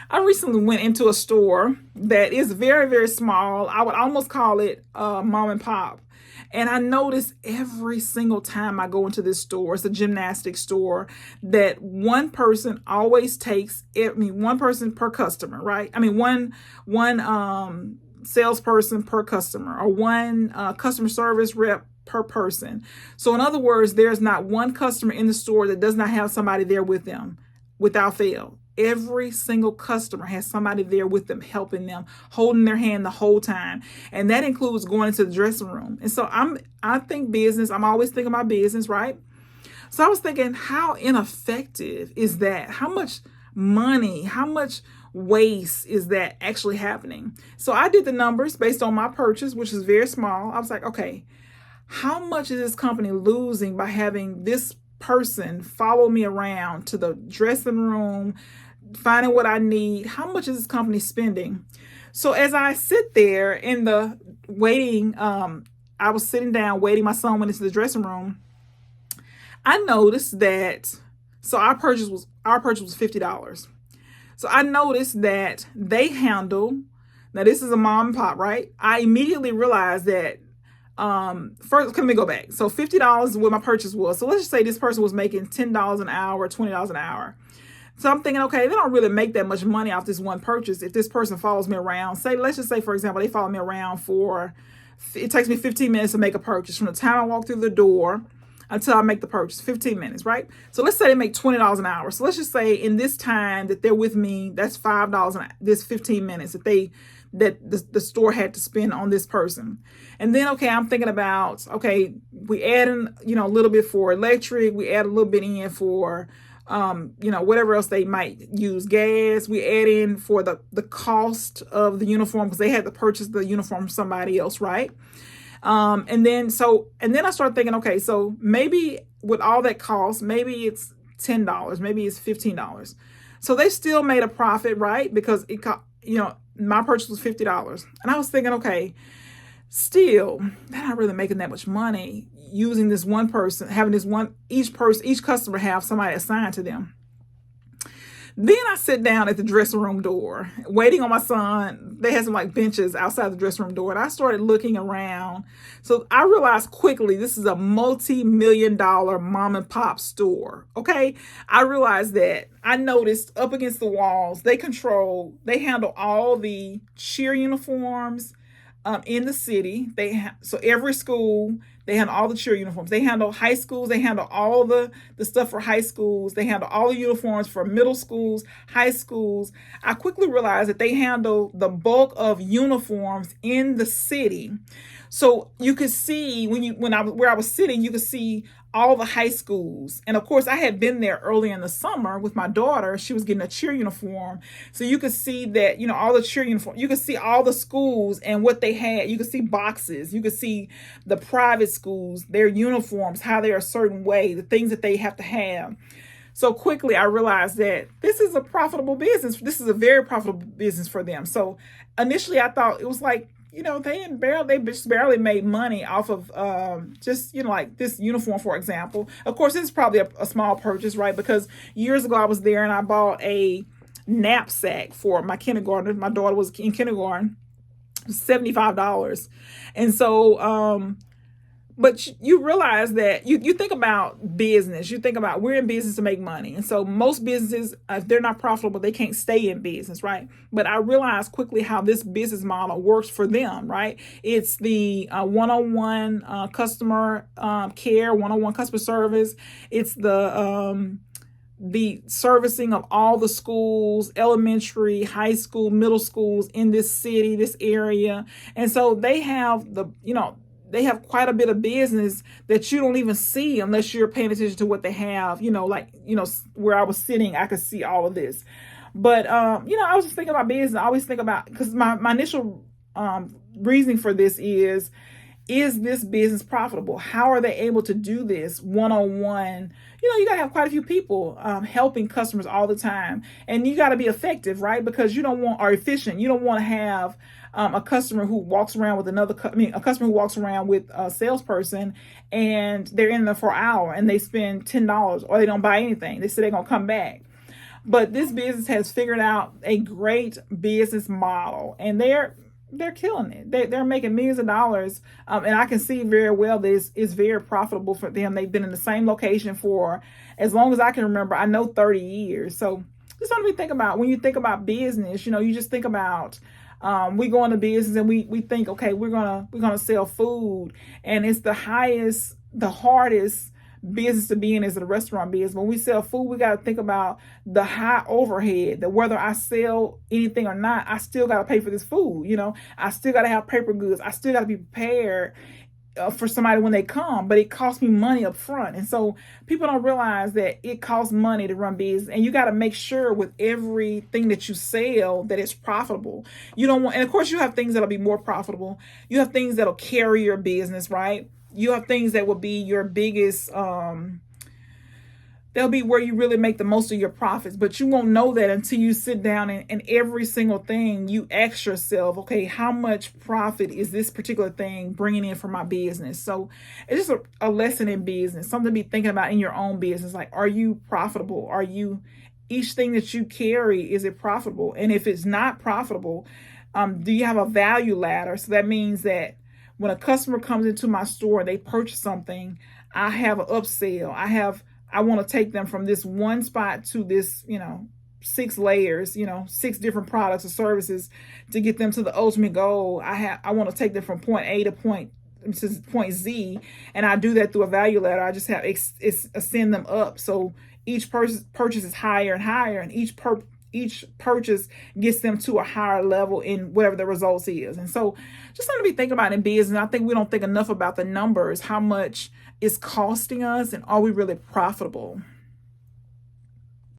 I recently went into a store that is very, very small. I would almost call it mom and pop. And I notice every single time I go into this store, it's a gymnastics store, that one person always takes, one person per customer, right? One salesperson per customer, or one customer service rep per person. So in other words, there's not one customer in the store that does not have somebody there with them without fail. Every single customer has somebody there with them, helping them, holding their hand the whole time. And that includes going into the dressing room. And so I think business, I'm always thinking about business, right? So I was thinking, how ineffective is that? How much money, how much waste is that actually happening? So I did the numbers based on my purchase, which is very small. I was like, okay, how much is this company losing by having this person follow me around to the dressing room, finding what I need? How much is this company spending? So as I sit there in the waiting, I was sitting down waiting. My son went into the dressing room. I noticed that, so our purchase was $50. So I noticed that they handle, now this is a mom and pop, right? I immediately realized that first, let me go back. So $50 is what my purchase was. So let's just say this person was making $10 an hour or $20 an hour. So I'm thinking, okay, they don't really make that much money off this one purchase. If this person follows me around, let's just say, for example, they follow me around it takes me 15 minutes to make a purchase from the time I walk through the door until I make the purchase, 15 minutes, right? So let's say they make $20 an hour. So let's just say in this time that they're with me, that's $5 this 15 minutes that the store had to spend on this person. And then, okay, I'm thinking about, okay, we add in, a little bit for electric, we add a little bit in for, whatever else they might use, gas, we add in for the cost of the uniform because they had to purchase the uniform from somebody else, right? And then I started thinking, okay, so maybe with all that cost, maybe it's $10, maybe it's $15. So they still made a profit, right? Because my purchase was $50. And I was thinking, okay, still, they're not really making that much money using this one person, having each customer have somebody assigned to them. Then I sit down at the dressing room door, waiting on my son. They had some benches outside the dressing room door, and I started looking around. So I realized quickly this is a multi-million-dollar mom and pop store. Okay, I realized that. I noticed up against the walls, they handle all the cheer uniforms in the city. So every school, they handle all the cheer uniforms. They handle high schools. They handle all the stuff for high schools. They handle all the uniforms for middle schools, high schools. I quickly realized that they handle the bulk of uniforms in the city. So you could see where I was sitting, you could see all the high schools. And of course, I had been there early in the summer with my daughter. She was getting a cheer uniform. So you could see that, all the cheer uniform, you could see all the schools and what they had. You could see boxes. You could see the private schools, their uniforms, how they're a certain way, the things that they have to have. So quickly, I realized that this is a profitable business. This is a very profitable business for them. So initially, I thought it was they just barely made money off of this uniform, for example. Of course, it's probably a small purchase, right? Because years ago I was there and I bought a knapsack for my kindergarten. My daughter was in kindergarten, $75. And so, but you realize that you think about business, you think about we're in business to make money. And so most businesses, if they're not profitable, they can't stay in business, right? But I realized quickly how this business model works for them, right? It's the one-on-one customer care, one-on-one customer service. It's the servicing of all the schools, elementary, high school, middle schools in this city, this area. And so they have they have quite a bit of business that you don't even see unless you're paying attention to what they have. Where I was sitting, I could see all of this. But, I was just thinking about business. I always think about, because my initial reasoning for this is this business profitable? How are they able to do this one-on-one? You got to have quite a few people helping customers all the time. And you got to be effective, right? Because or efficient. You don't want to have a customer who walks around with a customer who walks around with a salesperson and they're in there for an hour and they spend $10 or they don't buy anything. They say they're going to come back. But this business has figured out a great business model, and they're killing it. They're making millions of dollars, and I can see very well this is very profitable for them. They've been in the same location for as long as I can remember. I know 30 years. So just something to think about when you think about business. You just think about we go into business and we think, okay, we're gonna sell food, and it's the hardest business to be in is the restaurant business. When we sell food, we got to think about the high overhead, that whether I sell anything or not, I still got to pay for this food. I still got to have paper goods. I still got to be prepared for somebody when they come, but it costs me money up front. And so people don't realize that it costs money to run business, and you got to make sure with everything that you sell that it's profitable. You don't want, and of course you have things that'll be more profitable. You have things that'll carry your business, right? You have things that will be your biggest, they'll be where you really make the most of your profits, but you won't know that until you sit down and every single thing you ask yourself, okay, how much profit is this particular thing bringing in for my business? So it's just a lesson in business, something to be thinking about in your own business. Like, are you profitable? Each thing that you carry, is it profitable? And if it's not profitable, do you have a value ladder? So that means that when a customer comes into my store and they purchase something, I have an upsell. I want to take them from this one spot to this, 6 layers, 6 different products or services to get them to the ultimate goal. I want to take them from point A to point Z, and I do that through a value ladder. I just have ascend them up. So each purchase is higher and higher, and each purchase gets them to a higher level in whatever the results is. And so just something to be thinking about in business. I think we don't think enough about the numbers, how much it's costing us, and are we really profitable?